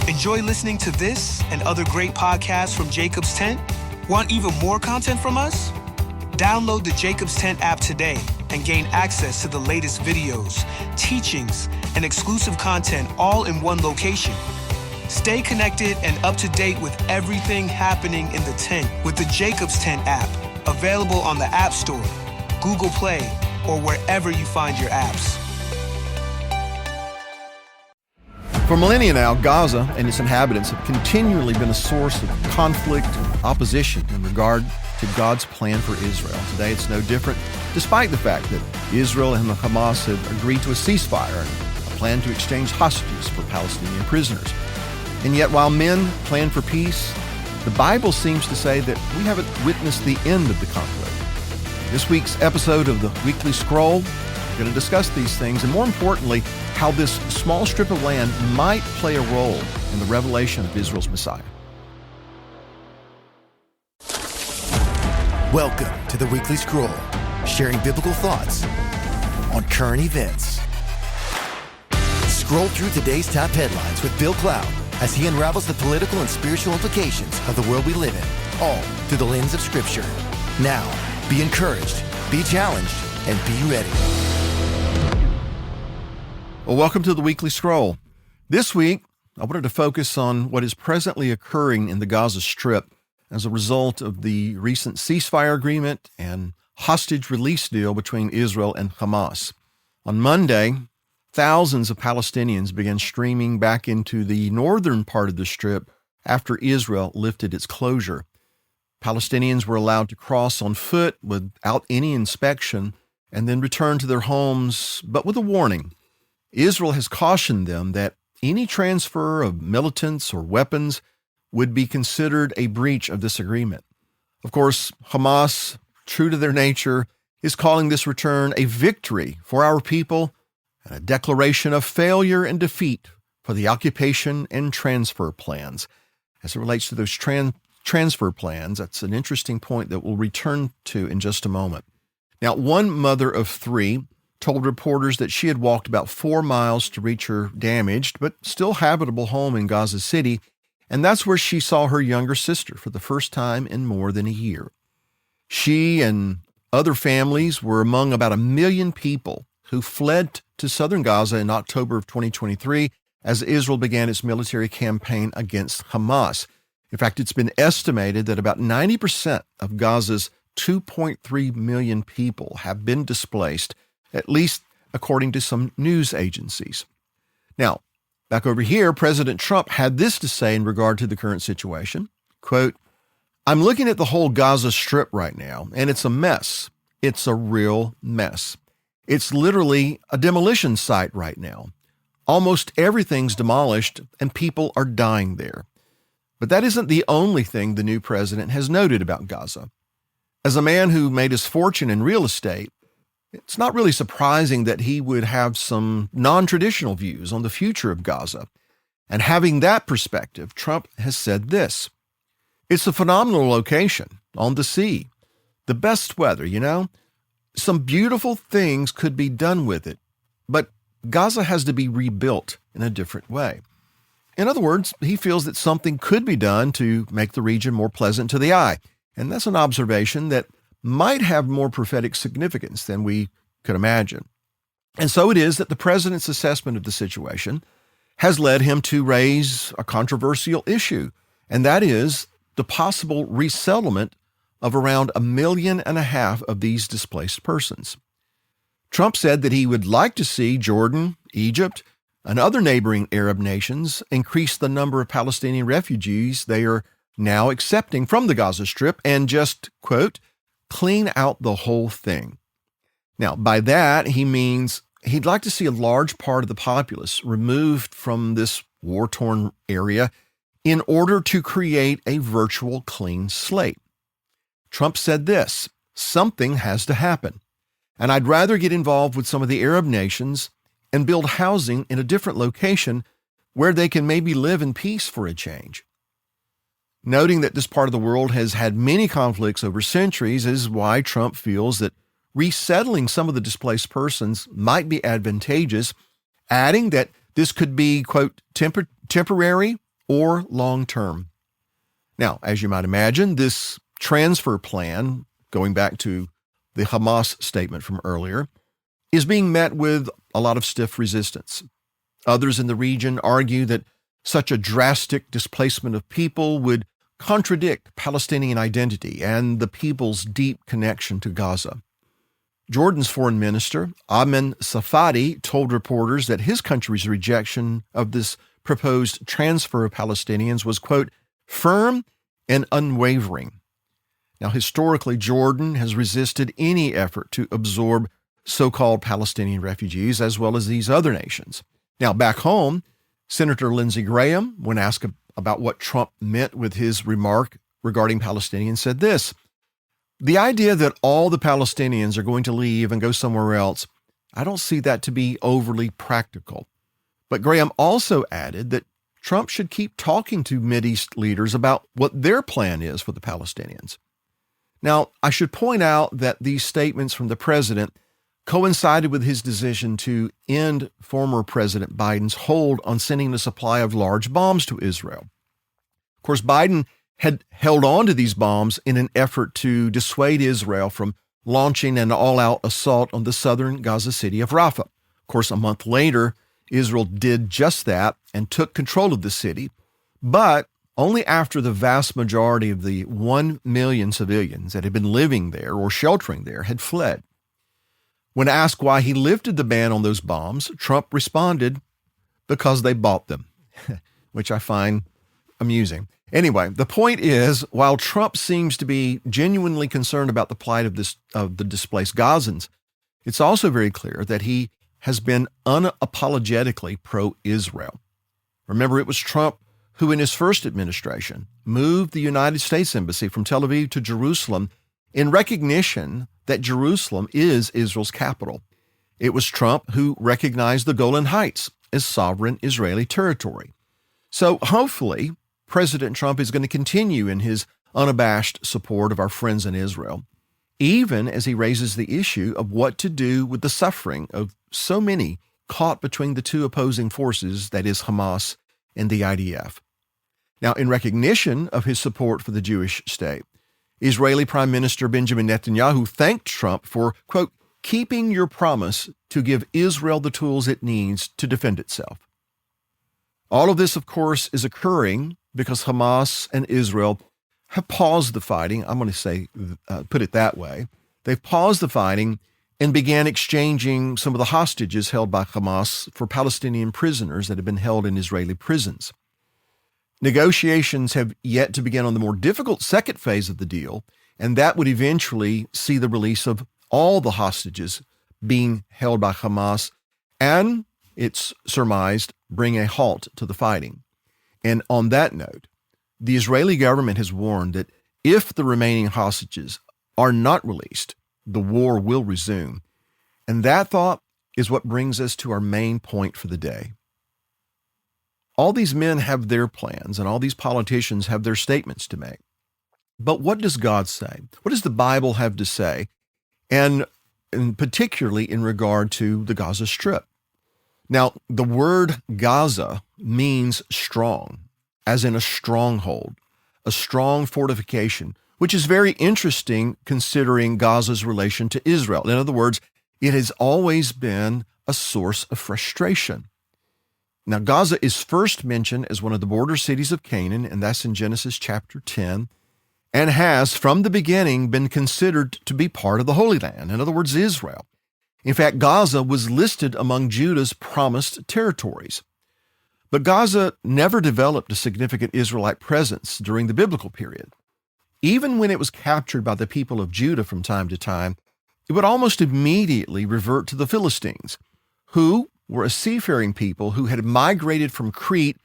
Enjoy listening to this and other great podcasts from Jacob's Tent? Want even more content from us? Download the Jacob's Tent app today and gain access to the latest videos, teachings, and exclusive content all in one location. Stay connected and up to date with everything happening in the tent with the Jacob's Tent app, available on the App Store, Google Play, or wherever you find your apps. For millennia now, Gaza and its inhabitants have continually been a source of conflict and opposition in regard to God's plan for Israel. Today it's no different, despite the fact that Israel and Hamas have agreed to a ceasefire and a plan to exchange hostages for Palestinian prisoners. And yet, while men plan for peace, the Bible seems to say that we haven't witnessed the end of the conflict. This week's episode of the Weekly Scroll, we're going to discuss these things, and more importantly, how this small strip of land might play a role in the revelation of Israel's Messiah. Welcome to the Weekly Scroll, sharing biblical thoughts on current events. Scroll through today's top headlines with Bill Cloud as he unravels the political and spiritual implications of the world we live in, all through the lens of Scripture. Now, be encouraged, be challenged, and be ready. Well, welcome to the Weekly Scroll. This week, I wanted to focus on what is presently occurring in the Gaza Strip as a result of the recent ceasefire agreement and hostage release deal between Israel and Hamas. On Monday, thousands of Palestinians began streaming back into the northern part of the Strip after Israel lifted its closure. Palestinians were allowed to cross on foot without any inspection and then return to their homes, but with a warning. Israel has cautioned them that any transfer of militants or weapons would be considered a breach of this agreement. Of course, Hamas, true to their nature, is calling this return a victory for our people and a declaration of failure and defeat for the occupation and transfer plans. As it relates to those transfer plans, that's an interesting point that we'll return to in just a moment. Now, one mother of three told reporters that she had walked about 4 miles to reach her damaged but still habitable home in Gaza City, and that's where she saw her younger sister for the first time in more than a year. She and other families were among about 1 million people who fled to southern Gaza in October of 2023 as Israel began its military campaign against Hamas. In fact, it's been estimated that about 90% of Gaza's 2.3 million people have been displaced, at least according to some news agencies. Now, back over here, President Trump had this to say in regard to the current situation. Quote, "I'm looking at the whole Gaza Strip right now, and it's a mess. It's a real mess. It's literally a demolition site right now. Almost everything's demolished, and people are dying there." But that isn't the only thing the new president has noted about Gaza. As a man who made his fortune in real estate, it's not really surprising that he would have some non-traditional views on the future of Gaza. And having that perspective, Trump has said this: "It's a phenomenal location on the sea. The best weather, Some beautiful things could be done with it, but Gaza has to be rebuilt in a different way." In other words, he feels that something could be done to make the region more pleasant to the eye. And that's an observation that might have more prophetic significance than we could imagine. And so it is that the president's assessment of the situation has led him to raise a controversial issue, and that is the possible resettlement of around 1.5 million of these displaced persons. Trump said that he would like to see Jordan, Egypt, and other neighboring Arab nations increase the number of Palestinian refugees they are now accepting from the Gaza Strip and just, quote, "clean out the whole thing." Now, by that, he means he'd like to see a large part of the populace removed from this war-torn area in order to create a virtual clean slate. Trump said this: "Something has to happen, and I'd rather get involved with some of the Arab nations and build housing in a different location where they can maybe live in peace for a change." Noting that this part of the world has had many conflicts over centuries is why Trump feels that resettling some of the displaced persons might be advantageous, adding that this could be, quote, temporary or long-term. Now, as you might imagine, this transfer plan, going back to the Hamas statement from earlier, is being met with a lot of stiff resistance. Others in the region argue that such a drastic displacement of people would contradict Palestinian identity and the people's deep connection to Gaza. Jordan's foreign minister, Amin Safadi, told reporters that his country's rejection of this proposed transfer of Palestinians was, quote, firm and unwavering. Now, historically, Jordan has resisted any effort to absorb so-called Palestinian refugees, as well as these other nations. Now, back home, Senator Lindsey Graham, when asked about what Trump meant with his remark regarding Palestinians, said this: "The idea that all the Palestinians are going to leave and go somewhere else, I don't see that to be overly practical." But Graham also added that Trump should keep talking to Mideast leaders about what their plan is for the Palestinians. Now, I should point out that these statements from the president coincided with his decision to end former President Biden's hold on sending a supply of large bombs to Israel. Of course, Biden had held on to these bombs in an effort to dissuade Israel from launching an all-out assault on the southern Gaza city of Rafah. Of course, a month later, Israel did just that and took control of the city, but only after the vast majority of the 1 million civilians that had been living there or sheltering there had fled. When asked why he lifted the ban on those bombs, Trump responded, "Because they bought them," which I find amusing. Anyway, the point is, while Trump seems to be genuinely concerned about the plight of the displaced Gazans, it's also very clear that he has been unapologetically pro-Israel. Remember, it was Trump who, in his first administration, moved the United States Embassy from Tel Aviv to Jerusalem in recognition that Jerusalem is Israel's capital. It was Trump who recognized the Golan Heights as sovereign Israeli territory. So hopefully, President Trump is going to continue in his unabashed support of our friends in Israel, even as he raises the issue of what to do with the suffering of so many caught between the two opposing forces, that is Hamas and the IDF. Now, in recognition of his support for the Jewish state, Israeli Prime Minister Benjamin Netanyahu thanked Trump for, quote, keeping your promise to give Israel the tools it needs to defend itself. All of this, of course, is occurring because Hamas and Israel have paused the fighting. I'm going to put it that way. They've paused the fighting and began exchanging some of the hostages held by Hamas for Palestinian prisoners that have been held in Israeli prisons. Negotiations have yet to begin on the more difficult second phase of the deal, and that would eventually see the release of all the hostages being held by Hamas, and it's surmised bring a halt to the fighting. And on that note, the Israeli government has warned that if the remaining hostages are not released, the war will resume. And that thought is what brings us to our main point for the day. All these men have their plans, and all these politicians have their statements to make. But what does God say? What does the Bible have to say? And particularly in regard to the Gaza Strip. Now, the word Gaza means strong, as in a stronghold, a strong fortification, which is very interesting considering Gaza's relation to Israel. In other words, it has always been a source of frustration. Now, Gaza is first mentioned as one of the border cities of Canaan, and that's in Genesis chapter 10, and has from the beginning been considered to be part of the Holy Land, in other words, Israel. In fact, Gaza was listed among Judah's promised territories. But Gaza never developed a significant Israelite presence during the biblical period. Even when it was captured by the people of Judah from time to time, it would almost immediately revert to the Philistines, who were a seafaring people who had migrated from Crete,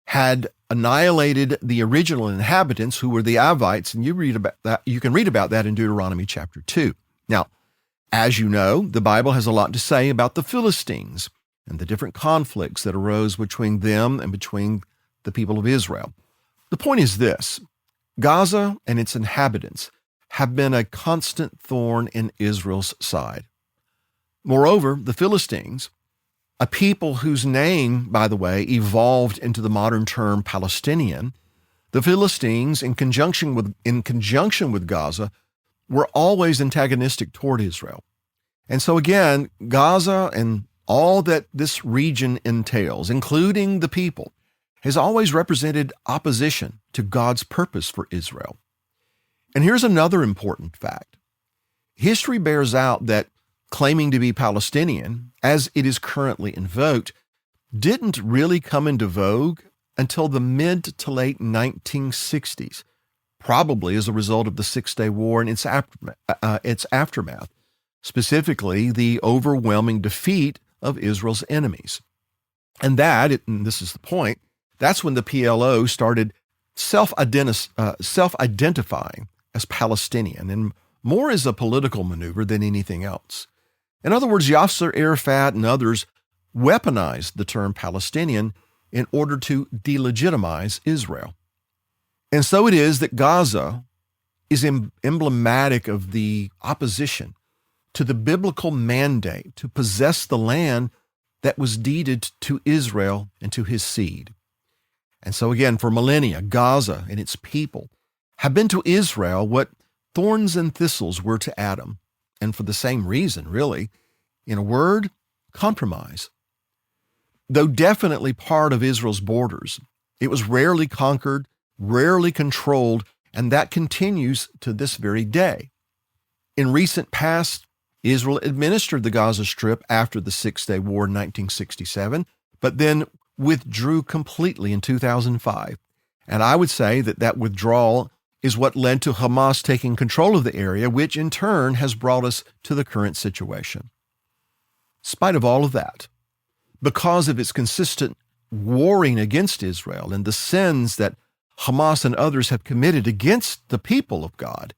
had annihilated the original inhabitants, who were the Avites, and you can read about that in Deuteronomy chapter 2. Now, as you know, the Bible has a lot to say about the Philistines and the different conflicts that arose between them and between the people of Israel. The point is this: Gaza and its inhabitants have been a constant thorn in Israel's side. Moreover, the Philistines, a people whose name, by the way, evolved into the modern term Palestinian. The Philistines, in conjunction with Gaza, were always antagonistic toward Israel. And so again, Gaza and all that this region entails, including the people, has always represented opposition to God's purpose for Israel. And here's another important fact. History bears out that claiming to be Palestinian, as it is currently invoked, didn't really come into vogue until the mid to late 1960s, probably as a result of the Six-Day War and its aftermath, specifically the overwhelming defeat of Israel's enemies. And this is the point, that's when the PLO started self-identifying as Palestinian, and more as a political maneuver than anything else. In other words, Yasser Arafat and others weaponized the term Palestinian in order to delegitimize Israel. And so it is that Gaza is emblematic of the opposition to the biblical mandate to possess the land that was deeded to Israel and to his seed. And so again, for millennia, Gaza and its people have been to Israel what thorns and thistles were to Adam, and for the same reason, really. In a word, compromise. Though definitely part of Israel's borders, it was rarely conquered, rarely controlled, and that continues to this very day. In recent past, Israel administered the Gaza Strip after the Six-Day War in 1967, but then withdrew completely in 2005. And I would say that withdrawal is what led to Hamas taking control of the area, which in turn has brought us to the current situation. In spite of all of that, because of its consistent warring against Israel and the sins that Hamas and others have committed against the people of God,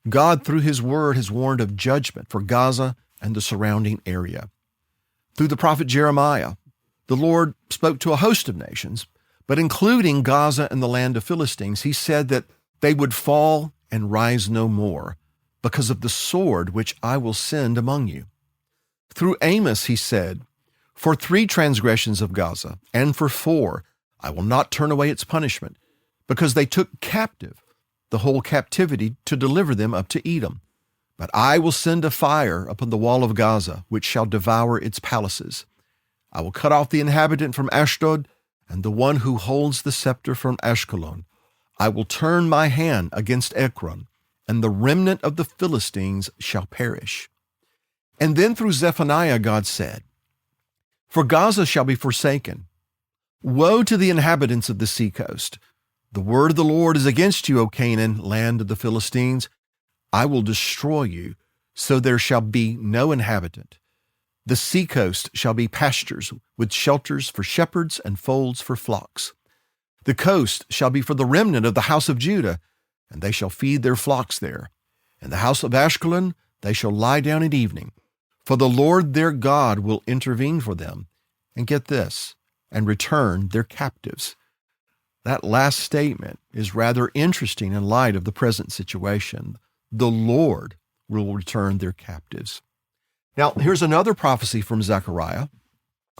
God, through his word, has warned of judgment for Gaza and the surrounding area. Through the prophet Jeremiah, the Lord spoke to a host of nations, but including Gaza and the land of Philistines, he said that they would fall and rise no more because of the sword which I will send among you. Through Amos, he said, for 3 transgressions of Gaza, and for 4, I will not turn away its punishment, because they took captive the whole captivity to deliver them up to Edom. But I will send a fire upon the wall of Gaza, which shall devour its palaces. I will cut off the inhabitant from Ashdod, and the one who holds the scepter from Ashkelon. I will turn my hand against Ekron, and the remnant of the Philistines shall perish. And then through Zephaniah, God said, for Gaza shall be forsaken. Woe to the inhabitants of the seacoast! The word of the Lord is against you, O Canaan, land of the Philistines. I will destroy you, so there shall be no inhabitant. The seacoast shall be pastures, with shelters for shepherds and folds for flocks. The coast shall be for the remnant of the house of Judah, and they shall feed their flocks there. In the house of Ashkelon they shall lie down at evening, for the Lord their God will intervene for them. And get this, and return their captives. That last statement is rather interesting in light of the present situation. The Lord will return their captives. Now, here's another prophecy from Zechariah.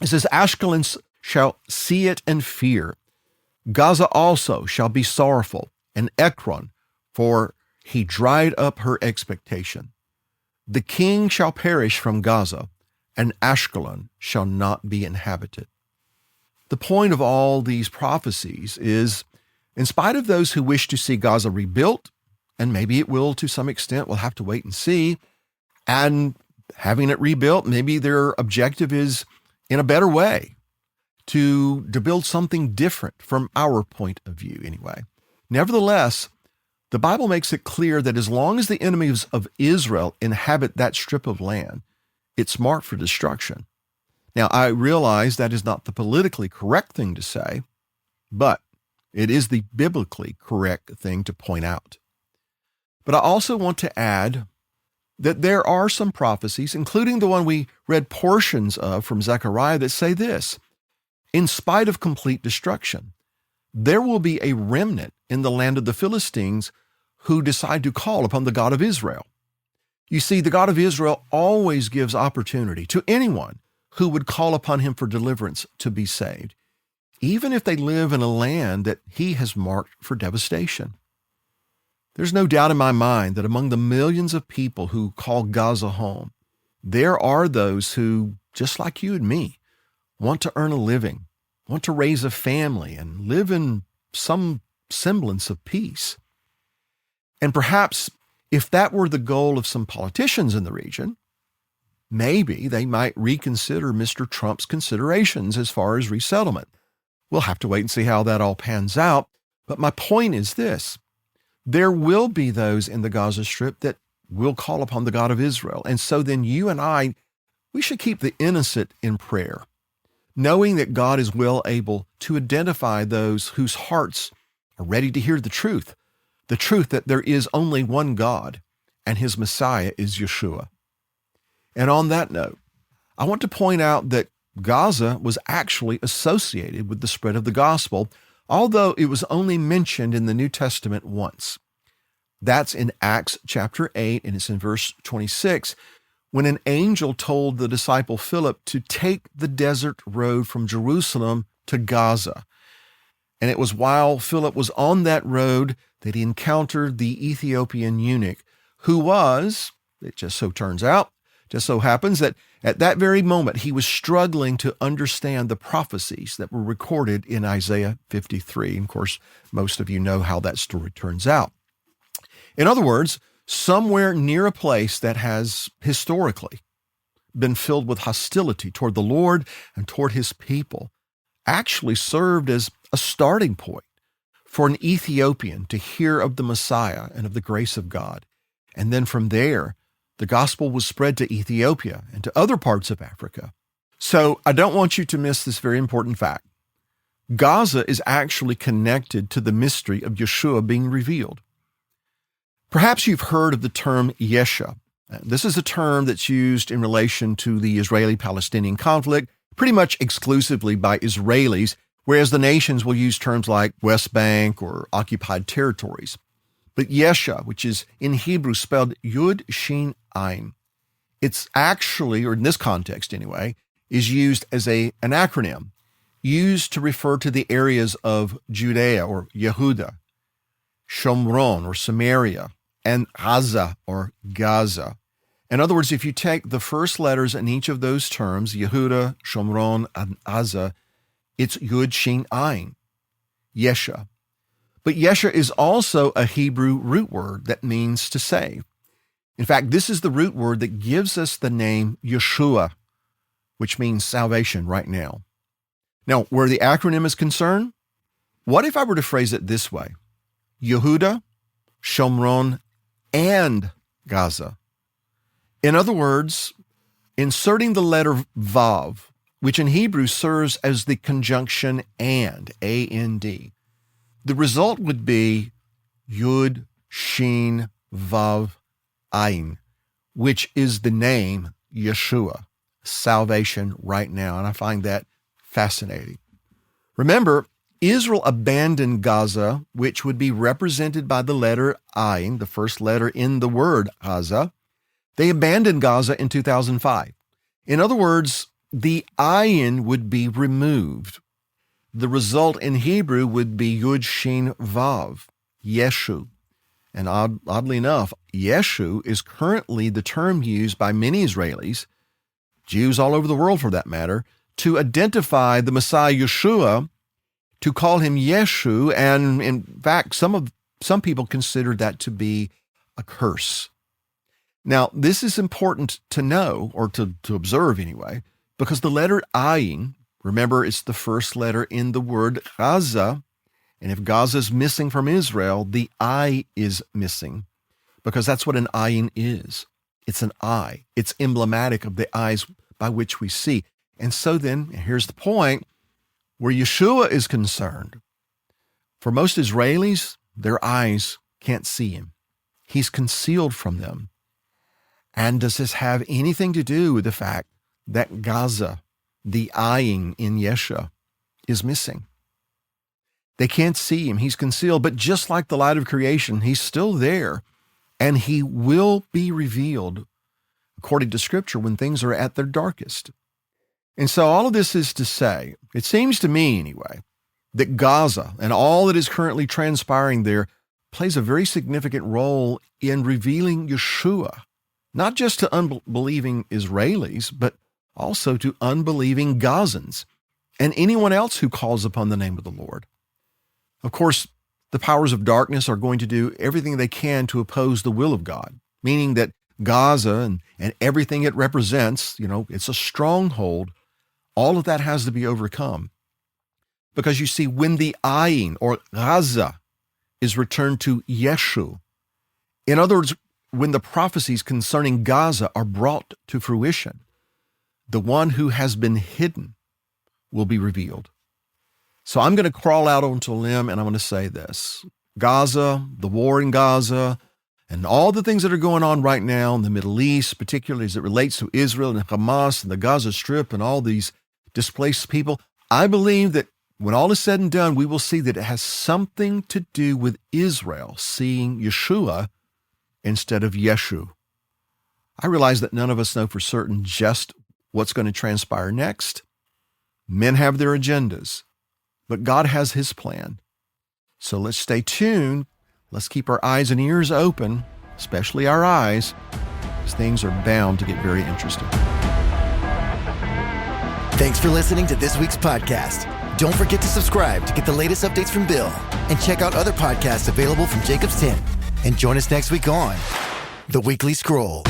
It says, Ashkelon shall see it and fear. Gaza also shall be sorrowful, and Ekron, for he dried up her expectation. The king shall perish from Gaza, and Ashkelon shall not be inhabited. The point of all these prophecies is, in spite of those who wish to see Gaza rebuilt, and maybe it will to some extent, we'll have to wait and see, and having it rebuilt, maybe their objective is in a better way, to build something different from our point of view anyway. Nevertheless, the Bible makes it clear that as long as the enemies of Israel inhabit that strip of land, it's marked for destruction. Now, I realize that is not the politically correct thing to say, but it is the biblically correct thing to point out. But I also want to add that there are some prophecies, including the one we read portions of from Zechariah, that say this: in spite of complete destruction, there will be a remnant in the land of the Philistines who decide to call upon the God of Israel. You see, the God of Israel always gives opportunity to anyone who would call upon him for deliverance to be saved, even if they live in a land that he has marked for devastation. There's no doubt in my mind that among the millions of people who call Gaza home, there are those who, just like you and me, want to earn a living, want to raise a family, and live in some semblance of peace. And perhaps if that were the goal of some politicians in the region, maybe they might reconsider Mr. Trump's considerations as far as resettlement. We'll have to wait and see how that all pans out. But my point is this: there will be those in the Gaza Strip that will call upon the God of Israel. And so then you and I, we should keep the innocent in prayer, knowing that God is well able to identify those whose hearts are ready to hear the truth that there is only one God and his Messiah is Yeshua. And on that note, I want to point out that Gaza was actually associated with the spread of the gospel, although it was only mentioned in the New Testament once. That's in Acts chapter 8, and it's in verse 26, when an angel told the disciple Philip to take the desert road from Jerusalem to Gaza. And it was while Philip was on that road that he encountered the Ethiopian eunuch, who was, it just so happens that at that very moment he was struggling to understand the prophecies that were recorded in Isaiah 53. And of course, most of you know how that story turns out. In other words, somewhere near a place that has historically been filled with hostility toward the Lord and toward his people actually served as a starting point for an Ethiopian to hear of the Messiah and of the grace of God. And then from there, the gospel was spread to Ethiopia and to other parts of Africa. So I don't want you to miss this very important fact. Gaza is actually connected to the mystery of Yeshua being revealed. Perhaps you've heard of the term Yesha. This is a term that's used in relation to the Israeli-Palestinian conflict, pretty much exclusively by Israelis, whereas the nations will use terms like West Bank or occupied territories. But Yesha, which is in Hebrew spelled Yud Shin Ayin, it's actually, or in this context anyway, is used as an acronym, used to refer to the areas of Judea or Yehuda, Shomron or Samaria, and Gaza or Gaza. In other words, if you take the first letters in each of those terms, Yehuda, Shomron, and Gaza, it's Yud Shin Ayin, Yesha. But Yesha is also a Hebrew root word that means to save. In fact, this is the root word that gives us the name Yeshua, which means salvation right now. Now, where the acronym is concerned, what if I were to phrase it this way? Yehuda, Shomron, and Gaza. In other words, inserting the letter Vav, which in Hebrew serves as the conjunction and, A-N-D. The result would be Yud, Shin, Vav, Ayin, which is the name Yeshua, salvation right now. And I find that fascinating. Remember, Israel abandoned Gaza, which would be represented by the letter Ayin, the first letter in the word Gaza. They abandoned Gaza in 2005. In other words, the Ayin would be removed. The result in Hebrew would be Yud Shin Vav, Yeshu. And oddly enough, Yeshu is currently the term used by many Israelis, Jews all over the world for that matter, to identify the Messiah Yeshua, to call him Yeshu, and in fact, some people consider that to be a curse. Now, this is important to know, or to observe anyway, because the letter Ayin, remember, it's the first letter in the word Gaza, and if Gaza is missing from Israel, the I is missing, because that's what an Ayin is. It's an eye. It's emblematic of the eyes by which we see. And so then, here's the point, where Yeshua is concerned, for most Israelis, their eyes can't see him. He's concealed from them. And does this have anything to do with the fact that Gaza, the eyeing in Yesha, is missing? They can't see him. He's concealed, but just like the light of creation, he's still there, and he will be revealed, according to Scripture, when things are at their darkest. And so all of this is to say, it seems to me anyway, that Gaza and all that is currently transpiring there plays a very significant role in revealing Yeshua, not just to unbelieving Israelis, but also to unbelieving Gazans and anyone else who calls upon the name of the Lord. Of course, the powers of darkness are going to do everything they can to oppose the will of God, meaning that Gaza and everything it represents, it's a stronghold. All of that has to be overcome. Because you see, when the ayin, or Gaza, is returned to Yeshu, in other words, when the prophecies concerning Gaza are brought to fruition, the one who has been hidden will be revealed. So I'm going to crawl out onto a limb and I'm going to say this. Gaza, the war in Gaza, and all the things that are going on right now in the Middle East, particularly as it relates to Israel and Hamas and the Gaza Strip and all these displaced people, I believe that when all is said and done, we will see that it has something to do with Israel seeing Yeshua instead of Yeshu. I realize that none of us know for certain just what's going to transpire next. Men have their agendas, but God has his plan. So let's stay tuned. Let's keep our eyes and ears open, especially our eyes, because things are bound to get very interesting. Thanks for listening to this week's podcast. Don't forget to subscribe to get the latest updates from Bill and check out other podcasts available from Jacob's Tent. And join us next week on The Weekly Scroll.